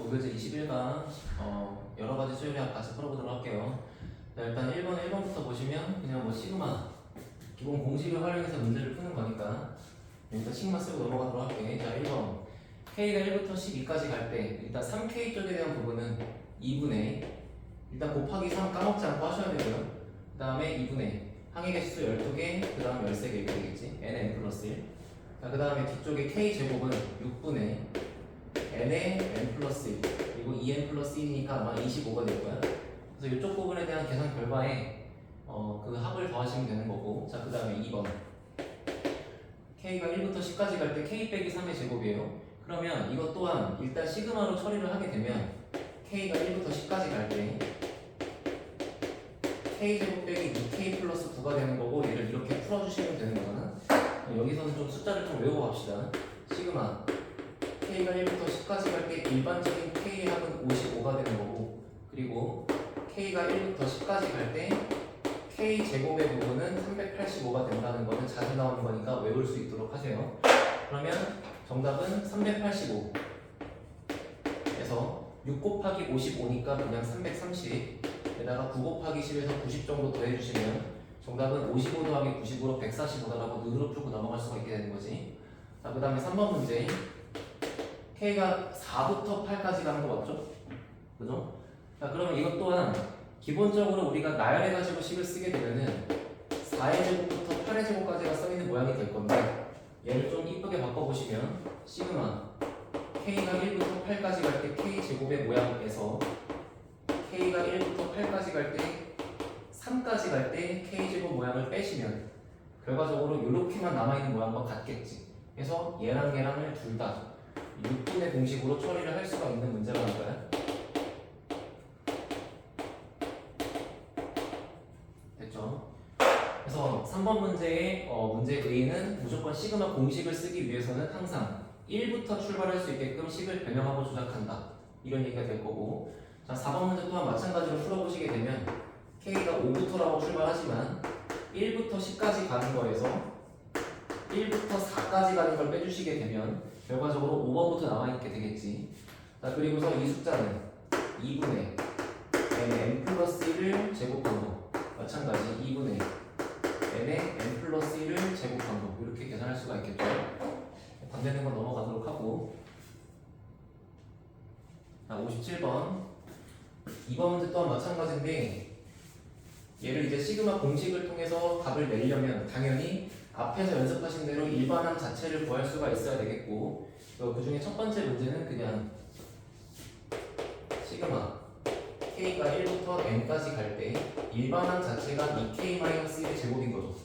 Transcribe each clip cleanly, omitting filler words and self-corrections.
고교재 21강 여러 가지 수요일에 같이 풀어보도록 할게요. 자, 일단 1번부터 보시면 그냥 뭐 시그마 기본 공식을 활용해서 문제를 푸는 거니까 일단 시그마 쓰고 넘어가도록 할게. 자, 1번 K가 1부터 12까지 갈 때 일단 3K 쪽에 대한 부분은 2분의 일단 곱하기 3 까먹지 않고 하셔야 되고요. 그 다음에 2분의 항의 개수 12개, 그 다음 13개 이렇게 되겠지. N 플러스 1. 자, 그 다음에 뒤쪽에 K 제곱은 6분의 N의 N 플러스 1 그리고 2N 플러스 1이니까 아마 25가 될 거야. 그래서 이쪽 부분에 대한 계산 결과에 그 합을 더하시면 되는 거고. 자, 그 다음에 2번 K가 1부터 10까지 갈 때 K 빼기 3의 제곱이에요. 그러면 이것 또한 일단 시그마로 처리를 하게 되면 K가 1부터 10까지 갈 때 K제곱 빼기 2K 플러스 9가 되는 거고, 얘를 이렇게 풀어주시면 되는 거잖아. 여기서는 좀 숫자를 좀 외우고 갑시다. 시그마 K가 1부터 10까지 갈 때 일반적인 K의 합은 55가 되는 거고, 그리고 K가 1부터 10까지 갈 때 K제곱의 부분은 385가 된다는 거는 자주 나오는 거니까 외울 수 있도록 하세요. 그러면 정답은 385 에서 6 곱하기 55니까 그냥 330 에다가 9 곱하기 10에서 90 정도 더해주시면 정답은 55 더하기 90으로 145다라고 눈으로 풀고 넘어갈 수가 있게 되는 거지. 자, 그 다음에 3번 문제 K가 4부터 8까지 가는 거 맞죠? 그죠? 자, 그러면 이것 또한 기본적으로 우리가 나열해가지고 식을 쓰게 되면은 4의 제곱부터 8의 제곱까지가 써있는 모양이 될 건데, 얘를 좀 이쁘게 바꿔보시면 시그마 K가 1부터 8까지 갈 때 K 제곱의 모양에서 K가 1부터 8까지 갈 때 3까지 갈 때 K 제곱 모양을 빼시면 결과적으로 이렇게만 남아있는 모양과 같겠지. 그래서 얘랑을 둘 다 6분의 공식으로 처리를 할 수가 있는 문제가 나올 거야. 됐죠? 그래서 3번 문제의 문제 A는 무조건 시그마 공식을 쓰기 위해서는 항상 1부터 출발할 수 있게끔 식을 변형하고 조작한다, 이런 얘기가 될 거고. 자, 4번 문제 또한 마찬가지로 풀어보시게 되면 K가 5부터라고 출발하지만 1부터 10까지 가는 거에서 1부터 4까지 가는 걸 빼주시게 되면 결과적으로 5번부터 남아있게 되겠지. 자, 그리고서 이 숫자는 2분의 N 플러스 1을 제곱한 거, 마찬가지 2분의 N의 N 플러스 1을 제곱한 거, 이렇게 계산할 수가 있겠죠. 반대된 건 넘어가도록 하고. 자, 57번 2번 문제 또한 마찬가지인데, 얘를 이제 시그마 공식을 통해서 답을 내려면 당연히 앞에서 연습하신 대로 일반항 자체를 구할 수가 있어야 되겠고, 그 중에 첫 번째 문제는 그냥 시그마 K가 1부터 N까지 갈 때 일반항 자체가 2K-1의 제곱인 거죠.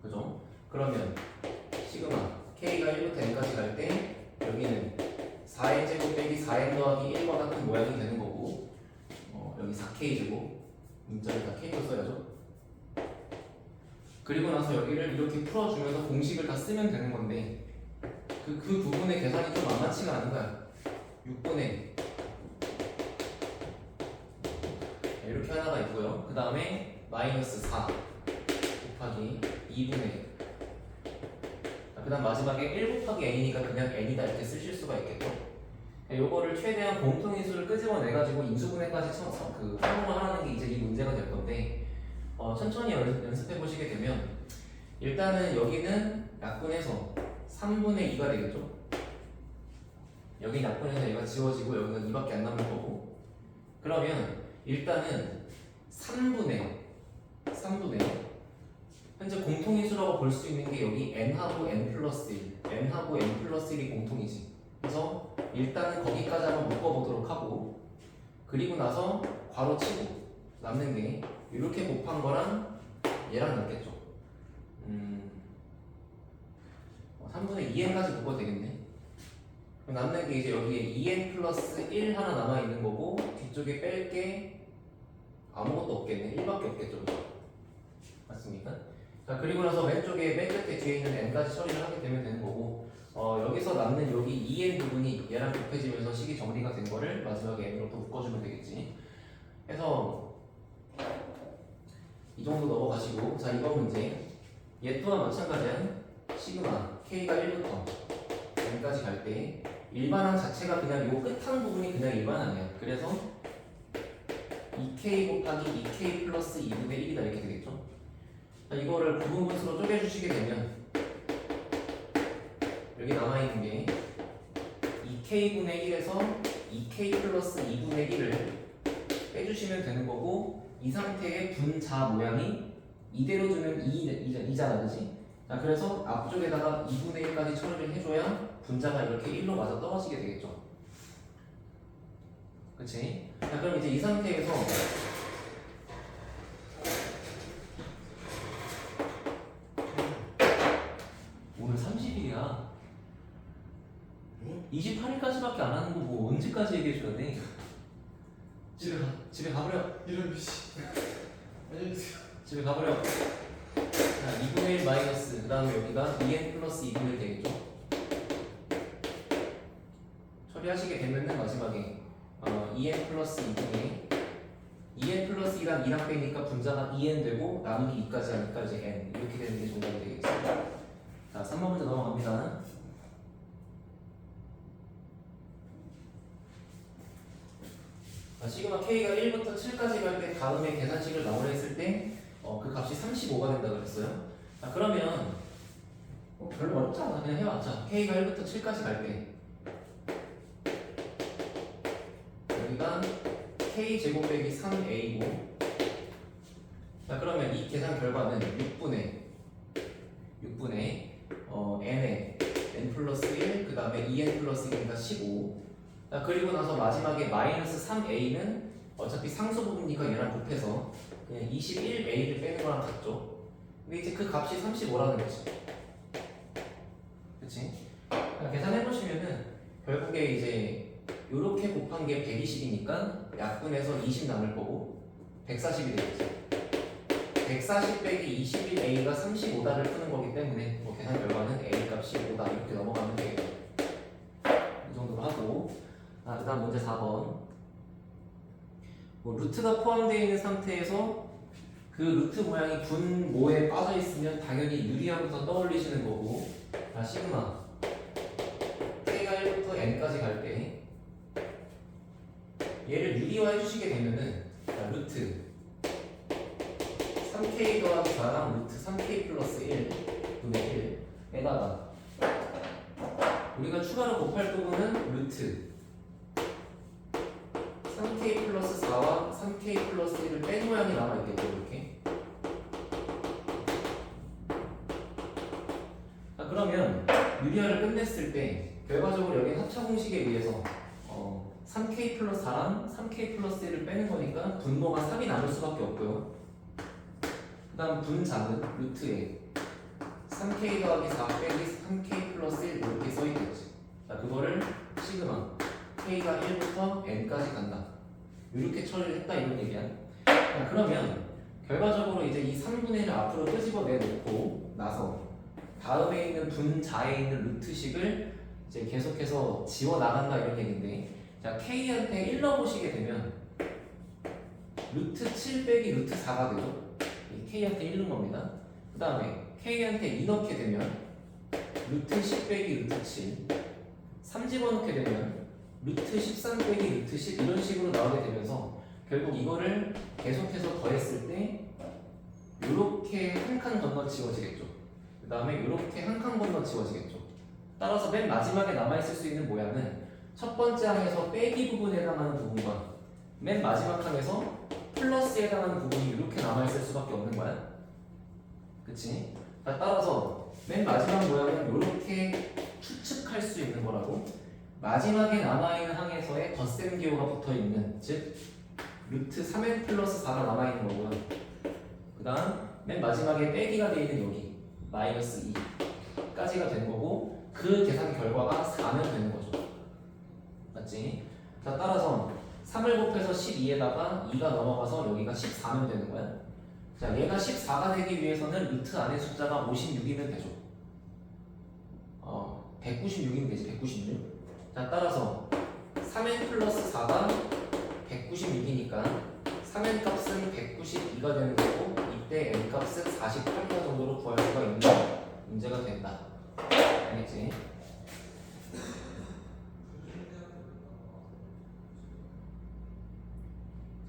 그죠? 그러면 시그마 K가 1부터 N까지 갈 때 여기는 4의 제곱 빼기 4n 더하기 1과 같은 모양이 되는 거고, 여기 4K 제곱 문자를 다 K로 써야죠. 그리고 나서 여기를 이렇게 풀어주면서 공식을 다 쓰면 되는 건데, 그 부분의 계산이 좀 만만치가 않은 거야. 6분의 이렇게 하나가 있고요. 그 다음에 마이너스 4 곱하기 2분의, 그 다음 마지막에 1 곱하기 n이니까 그냥 n이다 이렇게 쓰실 수가 있겠죠. 요거를 최대한 공통인수를 끄집어내가지고 인수분해까지 활용을 하는 게 이제 이 문제가 될 건데, 천천히 연습해 보시게 되면 일단은 여기는 약분해서 3분의 2가 되겠죠. 여기 약분해서 얘가 지워지고 여기는 2밖에 안 남을 거고, 그러면 일단은 3분의 현재 공통인수라고 볼 수 있는 게 여기 n하고 n 플러스 1, n하고 n 플러스 1이 공통이지. 그래서 일단은 거기까지 한번 묶어보도록 하고, 그리고 나서 괄호 치고 남는 게 이렇게 곱한 거랑 얘랑 남겠죠. 3분의 2n까지 묶어도 되겠네. 그럼 남는 게 이제 여기에 2n 플러스 1 하나 남아있는 거고, 뒤쪽에 뺄 게 아무것도 없겠네. 1밖에 없겠죠. 맞습니까? 자, 그리고 나서 왼쪽에 맨 끝에 뒤에 있는 n까지 처리를 하게 되면 되는 거고, 여기서 남는 여기 2n 부분이 얘랑 곱해지면서 식이 정리가 된 거를 마지막에 n으로 또 묶어주면 되겠지. 해서 이 정도 넘어가시고, 자, 이번 문제 얘 또한 마찬가지한 시그마 K가 1부터 n까지 갈 때 일반항 자체가 그냥 요 끝한 부분이 그냥 일반항이야. 그래서 2k 곱하기 2k 플러스 2분의 1이다 이렇게 되겠죠. 자, 이거를 부분분수로 쪼개주시게 되면 여기 남아있는 게 2k분의 1에서 2k 플러스 2분의 1을 빼주시면 되는 거고, 이 상태의 분자 모양이 이대로 두면 2잖아, 그지? 자, 그래서 앞쪽에다가 2분의 1까지 처리를 해줘야 분자가 이렇게 1로 맞아 떨어지게 되겠죠. 그치? 자, 그럼 이제 이 상태에서 오늘 30일이야. 28일까지밖에 안 하는 거 뭐 언제까지 얘기해줘야 돼? 집에 가버려. 이런 씨. 안녕히 계세요. 집에 가버려. 자, 2분의 1 마이너스, 그 다음에 여기가 2n 플러스 2분의 1 되겠죠? 처리하시게 되면은 마지막에 2n 플러스 2분의 2n 플러스 2랑 2랑 빼니까 분자가 2n 되고 나누기 2까지 하니까 이제 n 이렇게 되는 게 정답이 되겠죠. 자, 3번 문제 넘어갑니다. 시그마 k가 1부터 7까지 갈 때 다음에 계산식을 나오려 했을 때 그 값이 35가 된다 그랬어요. 자, 그러면 별로 어렵지 않아. 그냥 해봤자 k가 1부터 7까지 갈 때 여기가 k 제곱 빼기 3a고, 자 그러면 이 계산 결과는 6분의 n에 n 플러스 1, 그 다음에 2n 플러스 1이니까 15. 자, 그리고 나서 마지막에 마이너스 3a는 어차피 상수 부분이니까 얘랑 곱해서 그냥 21a를 빼는 거랑 같죠. 근데 이제 그 값이 35라는 거지. 그치? 계산해보시면은 결국에 이제 요렇게 곱한 게 120이니까 약분해서 20 남을 거고 140이 되겠지. 140 빼기 21a가 35다를 푸는 거기 때문에 뭐 계산 결과는 a 값이 5다 이렇게 넘어가면 되겠죠. 이 정도로 하고, 그 다음 문제 4번. 루트가 포함되어 있는 상태에서 그 루트 모양이 분모에 빠져 있으면 당연히 유리화부터 떠올리시는 거고, 시그마 k가 1부터 n까지 갈 때 얘를 유리화 해주시게 되면은 루트 3k 더하기 4랑 루트 3k 플러스 1 분의 1에다가 우리가 추가로 곱할 부분은 루트 3k 플러스 4와 3k 플러스 1을 뺀 모양이 남아있겠죠. 이렇게. 자, 그러면 유리화를 끝냈을 때 결과적으로 여기 합차 공식에 의해서 3k 플러스 4랑 3k 플러스 1을 빼는 거니까 분모가 3이 남을 수밖에 없고요. 그 다음 분자는 루트에 3k 더하기 4 빼기 3k 플러스 1 이렇게 써있겠지. 자, 그거를 시그마 k가 1부터 n까지 간다 이렇게 처리를 했다 이런 얘기야. 자, 그러면 결과적으로 이제 이 3분의 1을 앞으로 끄집어내놓고 나서 다음에 있는 분자에 있는 루트식을 이제 계속해서 지워나간다 이런 얘기인데, 자 k한테 1 넣어보시게 되면 루트 7 빼기 루트 4가 되죠. k한테 1 넣은 겁니다. 그 다음에 k한테 2 넣게 되면 루트 10 빼기 루트 7, 3 집어넣게 되면 루트 13 빼기 루트 10 이런 식으로 나오게 되면서 결국 이거를 계속해서 더했을 때 이렇게 한 칸 건너 지워지겠죠. 그 다음에 이렇게 한 칸 건너 지워지겠죠. 따라서 맨 마지막에 남아있을 수 있는 모양은 첫 번째 항에서 빼기 부분에 해당하는 부분과 맨 마지막 항에서 플러스에 해당하는 부분이 이렇게 남아있을 수밖에 없는 거야. 그치? 따라서 맨 마지막 모양은 이렇게 추측할 수 있는 거라고. 마지막에 남아있는 항에서의 덧셈 기호가 붙어있는, 즉 루트 3n 플러스 4가 남아있는 거고요. 그 다음 맨 마지막에 빼기가 되어 있는 여기 마이너스 2까지가 되는 거고, 그 계산 결과가 4면 되는 거죠. 맞지? 자, 따라서 3을 곱해서 12에다가 2가 넘어가서 여기가 14면 되는 거야. 자, 얘가 14가 되기 위해서는 루트 안의 숫자가 56이면 되죠. 196이면 되지. 196. 자, 따라서 3n 플러스 4가 196이니까 3n 값은 192가 되는 거고, 이때 n 값은 48가 정도로 구할 수가 있는 문제가 된다. 알겠지?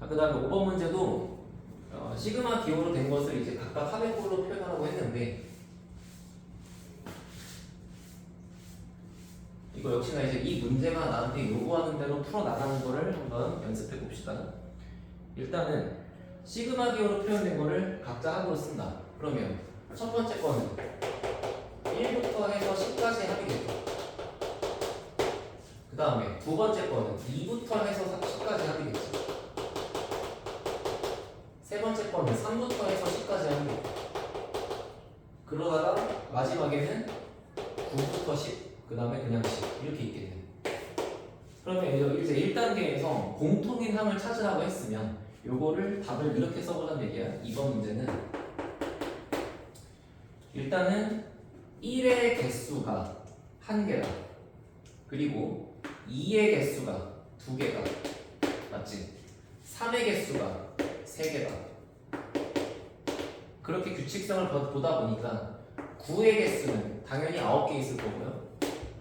그 다음에 5번 문제도 시그마 기호로 된 것을 이제 각각 합의꼴로 표현하라고 했는데 이거 역시나 이제 이 문제가 나한테 요구하는 대로 풀어나가는 거를 한번 연습해 봅시다. 일단은 시그마 기호로 표현된 거를 각자 합으로 쓴다. 그러면 첫 번째 거는 1부터 해서 10까지 합이겠죠. 그 다음에 두 번째 거는 2부터 해서 10까지 합이겠죠. 세 번째 거는 3부터 해서 10까지 합이겠죠. 그러다가 마지막에는 9부터 10, 그 다음에 그냥 10 이렇게 있겠네. 그러면 이제 1단계에서 공통인 항을 찾으라고 했으면 요거를 답을 이렇게 써보자는 얘기야. 이번 문제는 일단은 1의 개수가 1개다. 그리고 2의 개수가 2개다. 맞지? 3의 개수가 3개다. 그렇게 규칙성을 보다 보니까 9의 개수는 당연히 9개 있을 거고요.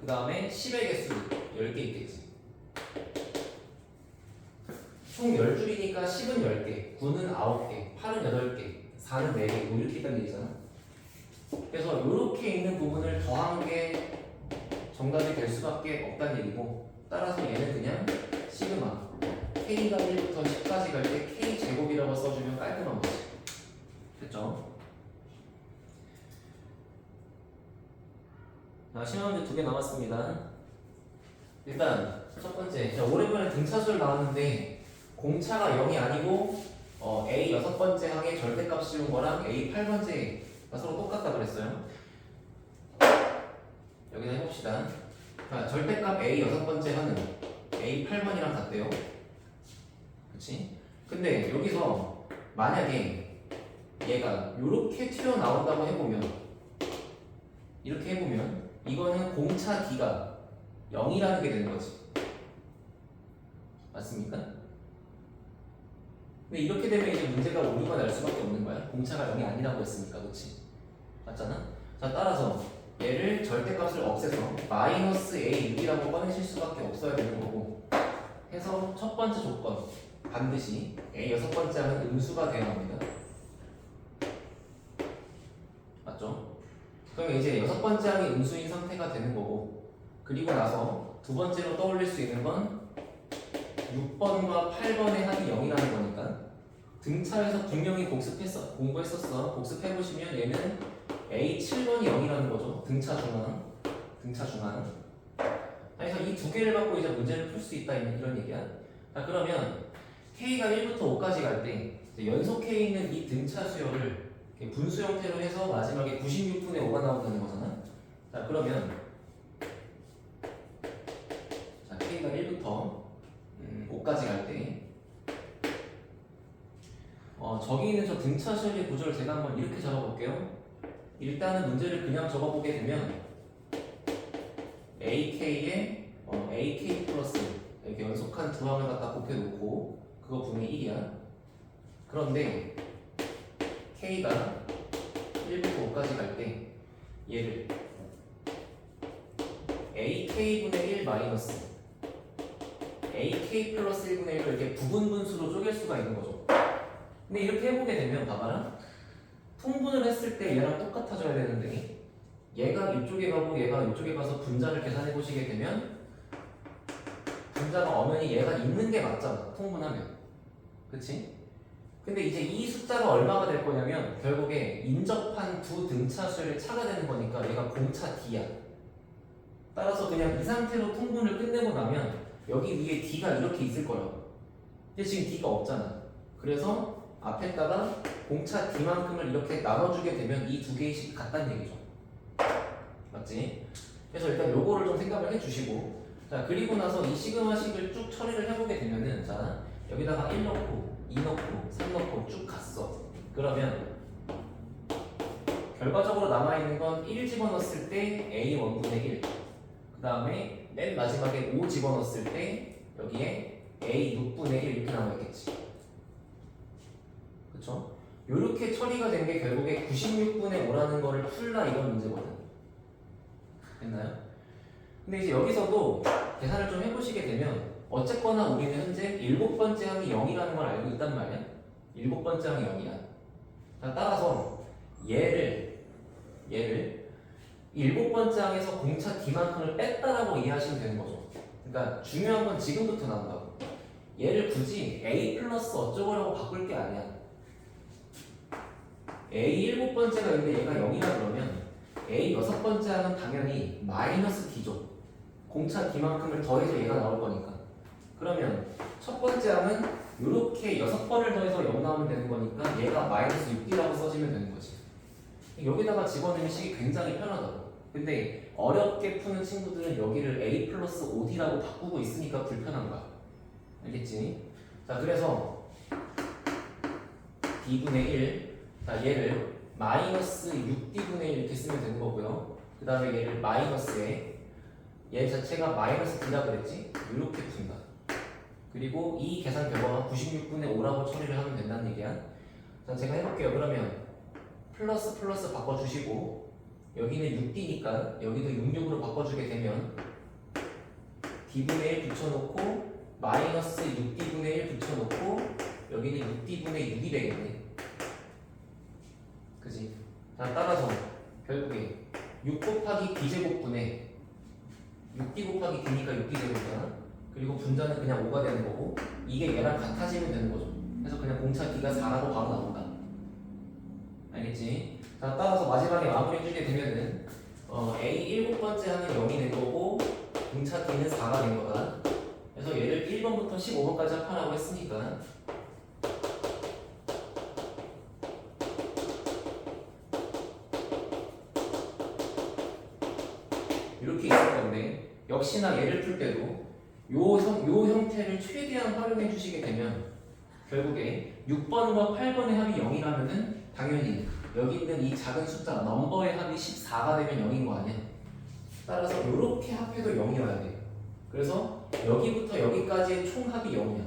그 다음에 10의 개수는 10개 있겠지. 총 10줄이니까 10은 10개, 9는 9개, 8은 8개, 4는 4개 뭐 이렇게 있다는 얘기잖아. 그래서 이렇게 있는 부분을 더한 게 정답이 될 수밖에 없다는 얘기고, 따라서 얘는 그냥 시그마 K가 1부터 10까지 갈 때 K 제곱이라고 써주면 깔끔한 거지. 됐죠? 자, 시험 문제 2개 남았습니다. 일단 첫 번째, 오랜만에 등차수를 나왔는데 공차가 0이 아니고 A 6번째 항의 절대값 씌운 거랑 A 8번째가 서로 똑같다 그랬어요. 여기다 해봅시다. 자, 절대값 A 6번째 항은 A 8번이랑 같대요. 그치? 근데 여기서 만약에 얘가 이렇게 튀어나온다고 해보면, 이렇게 해보면 이거는 공차 D가 0이라는 게 되는 거지. 맞습니까? 근데 이렇게 되면 이제 문제가 오류가 날 수밖에 없는 거야. 공차가 0이 아니라고 했으니까. 그치? 맞잖아? 자, 따라서 얘를 절대값을 없애서 마이너스 A6이라고 꺼내실 수밖에 없어야 되는 거고, 해서 첫 번째 조건 반드시 A 6번째 하면 음수가 돼야 합니다. 맞죠? 그러면 이제 6번째 항이 음수인 상태가 되는 거고, 그리고 나서 두 번째로 떠올릴 수 있는 건 6번과 8번의 합이 0이라는 거니까 등차에서 분명히 공부했었어. 복습해보시면 얘는 A 7번이 0이라는 거죠. 등차 중앙. 그래서 이 두 개를 갖고 이제 문제를 풀 수 있다 이런 얘기야. 자, 그러면 K가 1부터 5까지 갈 때 연속 K 있는 이 등차 수열을 분수 형태로 해서 마지막에 96분의 5가 나온다는 거잖아. 자, 그러면 자, K가 1부터 5까지 갈 때 저기 있는 저 등차 수열의 구조를 제가 한번 이렇게 적어볼게요. 일단은 문제를 그냥 적어보게 되면 AK에 AK 플러스 이렇게 연속한 두 항을 갖다 곱해놓고 그거 분의 1이야. 그런데 K가 1부터 5까지 갈 때 얘를 AK분의 1 마이너스 AK 플러스 1분의 1로 이렇게 부분 분수로 쪼갤 수가 있는 거죠. 근데 이렇게 해보게 되면 봐봐라. 통분을 했을 때 얘랑 똑같아져야 되는데 얘가 이쪽에 가고 얘가 이쪽에 가서 분자를 계산해 보시게 되면 분자가 엄연히 얘가 있는 게 맞잖아. 통분하면. 그치? 근데 이제 이 숫자가 얼마가 될 거냐면 결국에 인접한 두 등차 수열의 차가 되는 거니까 얘가 공차 D야. 따라서 그냥 이 상태로 통분을 끝내고 나면 여기 위에 D가 이렇게 있을 거라고. 근데 지금 D가 없잖아. 그래서 앞에다가 공차 D만큼을 이렇게 나눠주게 되면 이 두 개의 식이 같다는 얘기죠. 맞지? 그래서 일단 요거를 좀 생각을 해주시고, 자, 그리고 나서 이 시그마식을 쭉 처리를 해보게 되면은, 자, 여기다가 1 넣고 2 넣고 3 넣고 쭉 갔어. 그러면 결과적으로 남아있는 건 1 집어넣었을 때 A 1분의 1, 그 다음에 맨 마지막에 5 집어넣었을 때 여기에 A 6분의 1 이렇게 남아있겠지. 그쵸? 요렇게 처리가 된 게 결국에 96분의 5라는 거를 풀라 이런 문제거든. 됐나요? 근데 이제 여기서도 계산을 좀 해보시게 되면 어쨌거나 우리는 현재 7번째 항이 0이라는 걸 알고 있단 말이야. 7번째 항이 0이야. 자, 따라서 얘를 7번째 항에서 공차 D만큼을 뺐다라고 이해하시면 되는 거죠. 그러니까 중요한 건 지금부터 나온다고. 얘를 굳이 A 플러스 어쩌고라고 바꿀 게 아니야. A 7번째가 있는데 얘가 0이라 그러면 A 6번째 항은 당연히 마이너스 D죠. 공차 D만큼을 더해서 얘가 나올 거니까. 그러면 첫 번째 항은 이렇게 6번을 더해서 0 나오면 되는 거니까 얘가 마이너스 6D라고 써지면 되는 거지. 여기다가 집어넣으면 식이 굉장히 편하다고. 근데 어렵게 푸는 친구들은 여기를 A 플러스 5D라고 바꾸고 있으니까 불편한 거야. 알겠지? 자, 그래서 D분의 1, 자, 얘를 마이너스 6D분의 1 이렇게 쓰면 되는 거고요. 그 다음에 얘를 마이너스에 얘 자체가 마이너스 D라 그랬지? 이렇게 푼다. 그리고 이 계산 결과가 96분의 5라고 처리를 하면 된다는 얘기야. 자, 제가 해볼게요. 그러면 플러스 플러스 바꿔주시고 여기는 6D니까 여기도 66으로 바꿔주게 되면 D분의 1 붙여놓고 마이너스 6D분의 1 붙여놓고 여기는 6D분의 6이 되겠네. 그지? 자, 따라서 결국에 6 곱하기 D제곱분의 6D 곱하기 D니까 6D제곱이야. 그리고 분자는 그냥 5가 되는 거고 이게 얘랑 같아지면 되는 거죠. 그래서 그냥 공차 D가 4라고 바로 나온다. 알겠지? 자, 따라서 마지막에 마무리 해주게 되면은 A 7번째 항은 0이 된 거고 공차 D는 4가 된 거다. 그래서 얘를 1번부터 15번까지 합하라고 했으니까 이렇게 있을 건데 역시나 얘를 풀 때도 요 형태를 최대한 활용해 주시게 되면 결국에 6번과 8번의 합이 0이라면은 당연히 여기 있는 이 작은 숫자 넘버의 합이 14가 되면 0인 거 아니야? 따라서 이렇게 합해도 0이어야 돼. 그래서 여기부터 여기까지의 총합이 0이야.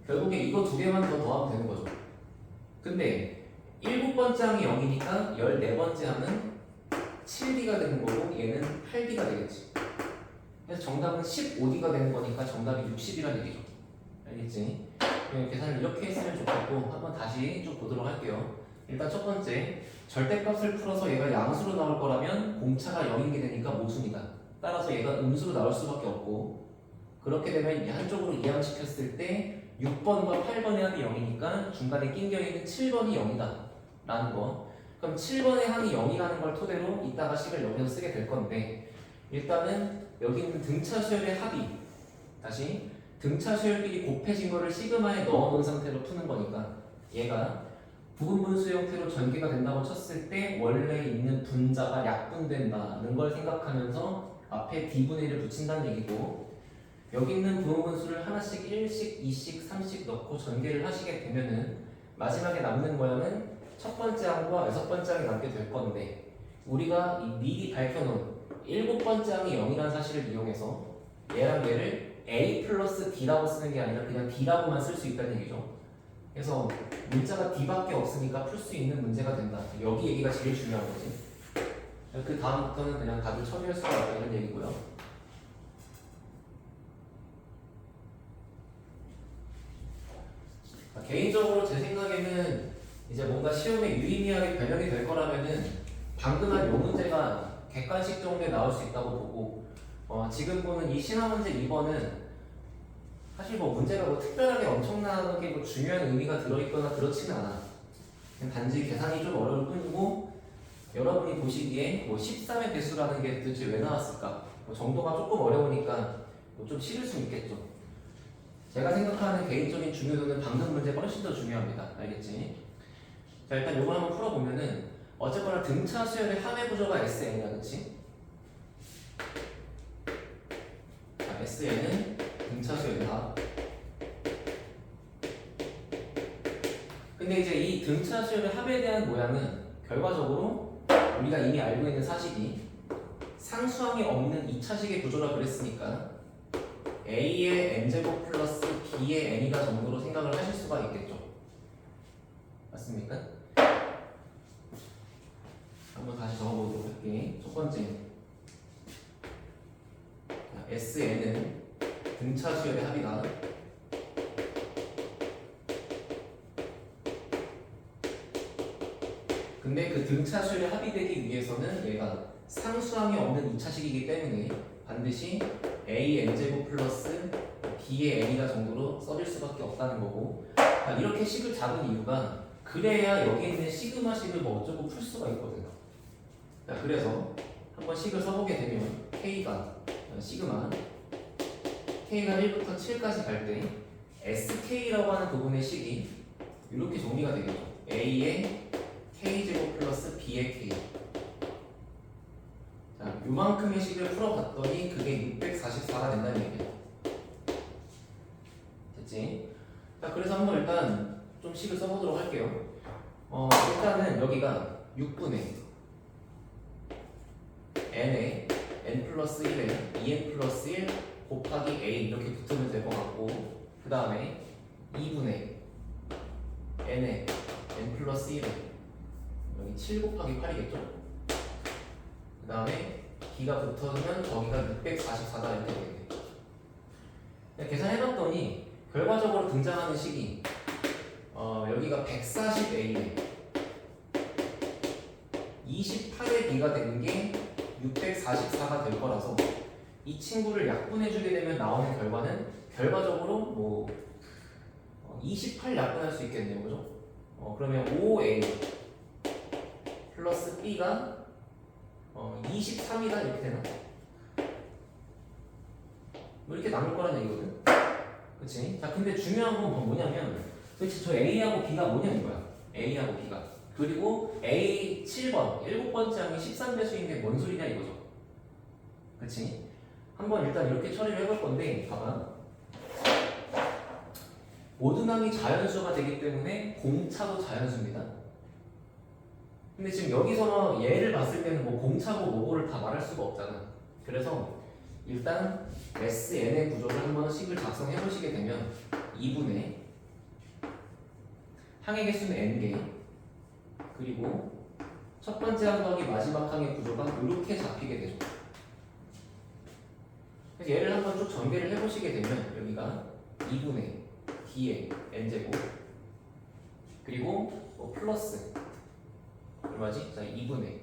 결국에 이거 두 개만 더 더하면 되는 거죠. 근데 7번째 항이 0이니까 14번째 항은 7D가 되는 거고 얘는 8D가 되겠지. 그래서 정답은 15D가 되는 거니까 정답이 60이라는 얘기죠. 알겠지? 계산을 이렇게 했으면 좋겠고 한번 다시 좀 보도록 할게요. 일단 첫 번째, 절대값을 풀어서 얘가 양수로 나올 거라면 공차가 0인 게 되니까 모순이다. 따라서 얘가 음수로 나올 수밖에 없고 그렇게 되면 이 한쪽으로 이항시켰을 때 6번과 8번의 합이 0이니까 중간에 낀겨 있는 7번이 0이다 라는 거. 그럼 7번의 항이 0이라는 걸 토대로 이따가 식을 여기서 쓰게 될 건데 일단은 여기 있는 등차 수열의 합이 다시 등차 수열끼리 곱해진 거를 시그마에 넣어놓은 상태로 푸는 거니까 얘가 부분분수 형태로 전개가 된다고 쳤을 때 원래 있는 분자가 약분된다는 걸 생각하면서 앞에 D분의 1을 붙인다는 얘기고 여기 있는 부분분수를 하나씩 1씩, 2씩, 3씩 넣고 전개를 하시게 되면은 마지막에 남는 모양은 첫 번째 항과 6번째 항이 남게 될 건데 우리가 미리 밝혀놓은 7번째 항이 0이라는 사실을 이용해서 얘랑 얘를 A 플러스 D라고 쓰는 게 아니라 그냥 D라고만 쓸 수 있다는 얘기죠. 그래서 문자가 D밖에 없으니까 풀 수 있는 문제가 된다. 여기 얘기가 제일 중요한 거지. 그 다음부터는 그냥 다들 처리할 수가 있다 이런 얘기고요. 개인적으로 제 생각에는 이제 뭔가 시험에 유의미하게 변형이 될 거라면은 방금 한 요 문제가 객관식 정도에 나올 수 있다고 보고 지금 보는 이 신화 문제 2번은 사실 뭐 문제가 뭐 특별하게 엄청나게 뭐 중요한 의미가 들어있거나 그렇지는 않아. 그냥 단지 계산이 좀 어려울 뿐이고 여러분이 보시기에 뭐 13의 배수라는 게 도대체 왜 나왔을까? 뭐 정도가 조금 어려우니까 뭐 좀 싫을 수 있겠죠. 제가 생각하는 개인적인 중요도는 방금 문제가 훨씬 더 중요합니다. 알겠지? 자, 일단 요거 한번 풀어보면은 어쨌거나 등차 수열의 합의 구조가 SN이야, 그치? 자, SN은 등차 수열의 합. 근데 이제 이 등차 수열의 합에 대한 모양은 결과적으로 우리가 이미 알고 있는 사실이 상수항이 없는 2차식의 구조라 그랬으니까 A의 n제곱 플러스 B의 n이다 정도로 생각을 하실 수가 있겠죠. 맞습니까? 한번 다시 적어보도록 할게. 첫 번째 SN은 등차 수열의 합이다. 근데 그 등차 수열의 합이 되기 위해서는 얘가 상수항이 없는 2차식이기 때문에 반드시 AN제곱 플러스 B의 N이다 정도로 써질 수밖에 없다는 거고, 이렇게 식을 잡은 이유가 그래야 여기 있는 시그마식을 뭐 어쩌고 풀 수가 있거든. 그래서 한번 식을 써보게 되면 K가 시그마 K가 1부터 7까지 갈 때 SK라고 하는 부분의 식이 이렇게 정리가 되겠죠. A의 K제곱 플러스 B의 K. 자, 요만큼의 식을 풀어봤더니 그게 644가 된다는 얘기예요. 됐지? 자, 그래서 한번 일단 좀 식을 써보도록 할게요. 일단은 여기가 6분의 n에 n 플러스 1에 2n 플러스 1 곱하기 a 이렇게 붙으면 될 것 같고, 그 다음에 2분의 n에 n 플러스 1에 여기 7 곱하기 8이겠죠? 그 다음에 b가 붙으면 저기가 644다 이렇게 되겠네요. 계산해봤더니 결과적으로 등장하는 식이 여기가 140a에 28의 b가 되는 게 644가 될 거라서 이 친구를 약분해주게 되면 나오는 결과는 결과적으로 뭐 28 약분할 수 있겠네요, 그죠? 그러면 5a 플러스 b가 23이다 이렇게 되나? 뭐 이렇게 남을 거라는 얘기거든. 그치? 자, 근데 중요한 건 뭐냐면 도대체 저 A하고 B가 뭐냐는 거야. A하고 B가. 그리고 A 7번, 7번째 항이 13배수인데 뭔 소리냐 이거죠. 그치? 한번 일단 이렇게 처리를 해볼 건데, 봐봐. 모든 항이 자연수가 되기 때문에 공차도 자연수입니다. 근데 지금 여기서 얘를 봤을 때는 뭐 공차고 뭐고를 다 말할 수가 없잖아. 그래서 일단 SN의 구조를 한번 식을 작성해 보시게 되면 2분의 항의 개수는 n개, 그리고 첫 번째 항 더하기 마지막 항의 구조가 이렇게 잡히게 되죠. 그래서 얘를 한번 쭉 전개를 해 보시게 되면 여기가 2분의 d의 n제곱, 그리고 뭐 플러스 얼마지? 자, 2분의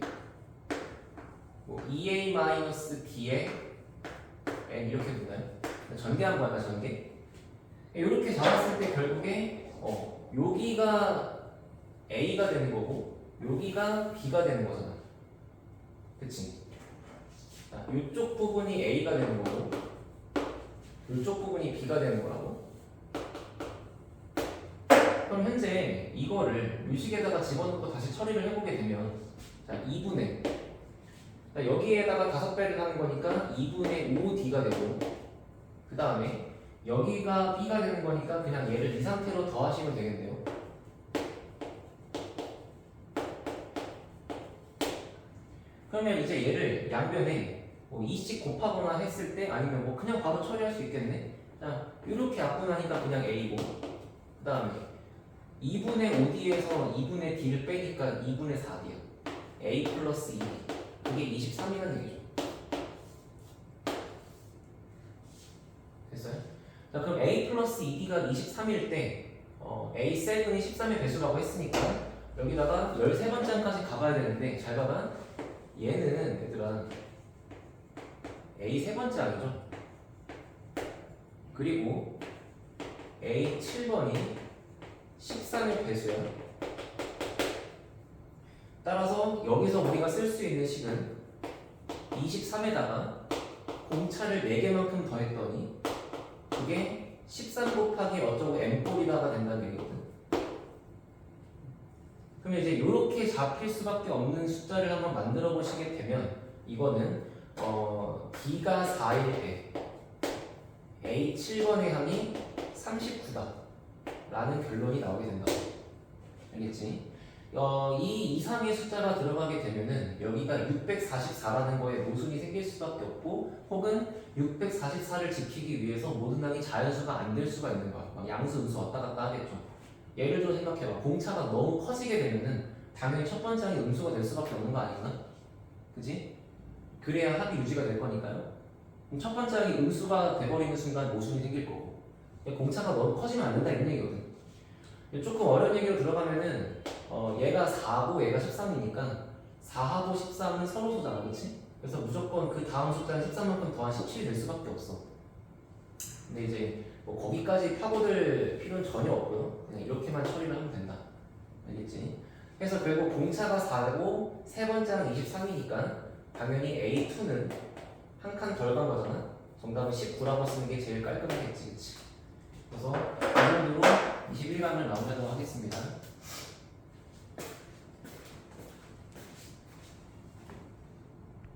뭐 2a-d의 n 이렇게 되나요? 전개한 거야, 전개. 이렇게 잡았을 때 결국에 여기가 a가 되는 거고 여기가 b가 되는 거잖아. 그치? 자, 이쪽 부분이 a가 되는 거고 이쪽 부분이 b가 되는 거라고. 그럼 현재 이거를 유식에다가 집어넣고 다시 처리를 해보게 되면, 자, 2분의, 자, 여기에다가 5배를 하는 거니까 2분의 5d가 되고, 그 다음에 여기가 b가 되는 거니까 그냥 얘를 이 상태로 더하시면 되겠네요. 그러면 이제 얘를 양변에 뭐 2씩 곱하거나 했을 때, 아니면 뭐 그냥 바로 처리할 수 있겠네. 자, 이렇게 약분하니까 그냥 a고, 그 다음에 2분의 5d에서 2분의 d를 빼니까 2분의 4d야. a 플러스 2d. 그게 23이라는 얘기죠. 됐어요? 자, 그럼 a 플러스 2d가 23일 때 a7이 13의 배수라고 했으니까 여기다가 13번째 항까지 가봐야 되는데, 잘 봐봐. 얘는 얘들아 a 3번째 항이죠. 그리고 a 7번이 13의 배수야. 따라서 여기서 우리가 쓸 수 있는 식은 23에다가 공차를 4개만큼 더했더니 그게 13 곱하기 어쩌고 n꼴이다가 된다는 얘기거든. 그러면 이제 이렇게 잡힐 수밖에 없는 숫자를 한번 만들어 보시게 되면 이거는 B가 4일 때 A 7번의 항이 39다 라는 결론이 나오게 된다. 알겠지? 이 이상의 숫자가 들어가게 되면은 여기가 644라는 거에 모순이 생길 수밖에 없고, 혹은 644를 지키기 위해서 모든 항이 자연수가 안 될 수가 있는 거야. 막 양수, 음수 왔다 갔다 하겠죠. 예를 들어 생각해봐. 공차가 너무 커지게 되면은 당연히 첫 번째 항이 음수가 될 수밖에 없는 거 아니구나? 그지? 그래야 합이 유지가 될 거니까요. 그럼 첫 번째 항이 음수가 돼버리는 순간 모순이 생길 거고 공차가 너무 커지면 안 된다 이런 얘기거든. 조금 어려운 얘기로 들어가면은 얘가 4고 얘가 13이니까 4하고 13은 서로 숫자라 그렇지? 그래서 무조건 그 다음 숫자는 13만큼 더한 17이 될 수밖에 없어. 근데 이제 뭐 거기까지 파고들 필요는 전혀 없고요. 그냥 이렇게만 처리를 하면 된다. 알겠지? 그래서 결국 공차가 4고 세 번째는 23이니까 당연히 A2는 한 칸 덜 간 거잖아. 정답은 19라고 쓰는 게 제일 깔끔하겠지, 그치? 그래서 이 정도로 21강을 마무리하도록 하겠습니다.